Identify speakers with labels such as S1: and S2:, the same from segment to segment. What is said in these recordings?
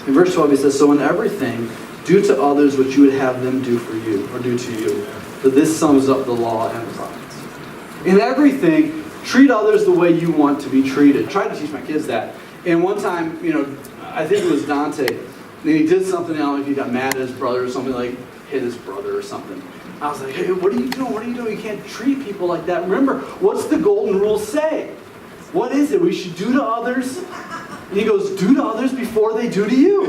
S1: In verse 12 he says, so in everything, do to others what you would have them do for you, or do to you. For this sums up the law and the prophets. In everything, treat others the way you want to be treated. Try to teach my kids that. And one time, I think it was Dante, and he did something, like he got mad at his brother or something, like hit his brother or something. I was like, hey, what are you doing? What are you doing? You can't treat people like that. Remember, what's the golden rule say? What is it? We should do to others. And he goes, do to others before they do to you.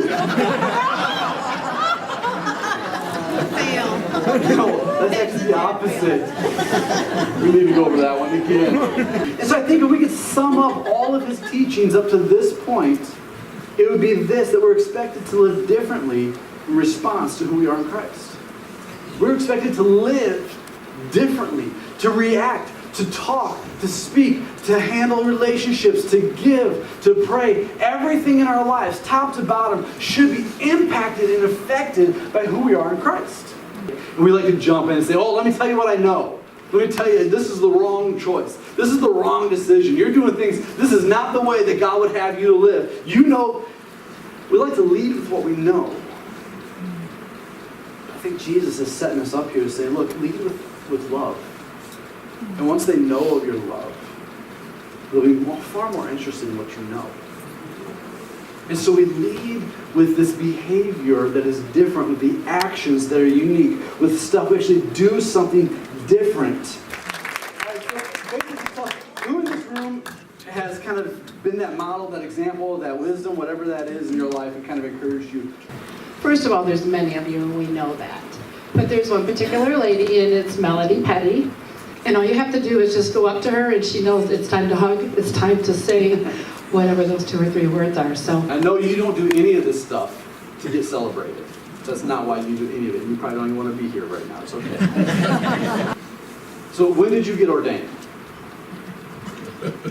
S1: No, that's actually the opposite. We need to go over that one again. And so I think if we could sum up all of his teachings up to this point, it would be this, that we're expected to live differently in response to who we are in Christ. We're expected to live differently, to react, to talk, to speak, to handle relationships, to give, to pray. Everything in our lives, top to bottom, should be impacted and affected by who we are in Christ. And we like to jump in and say, oh, let me tell you what I know. Let me tell you, this is the wrong choice. This is the wrong decision. You're doing things, this is not the way that God would have you to live. We like to lead with what we know. I think Jesus is setting us up here to say, look, lead with love. And once they know of your love, they'll be far more interested in what you know. And so we lead with this behavior that is different, with the actions that are unique, with stuff we actually do something different. Who in this room has kind of been that model, that example, that wisdom, whatever that is in your life, and kind of encouraged you?
S2: First of all, there's many of you, and we know that. But there's one particular lady, and it's Melody Petty. And all you have to do is just go up to her, and she knows it's time to hug, it's time to say whatever those 2 or 3 words are. So
S1: I know you don't do any of this stuff to get celebrated. That's not why you do any of it. You probably don't even want to be here right now. It's okay. So when did you get ordained?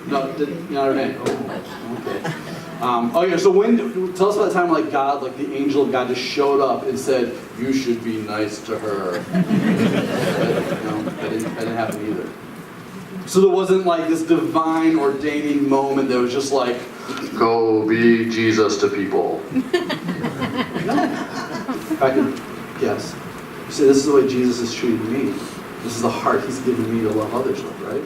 S1: No, you're not ordained. Oh, okay. So tell us about the time like God, like the angel of God just showed up and said, you should be nice to her. That didn't happen either. So there wasn't like this divine ordaining moment that was just like, go be Jesus to people. No. I can guess. You say, this is the way Jesus is treating me. This is the heart he's given me to love others with, right?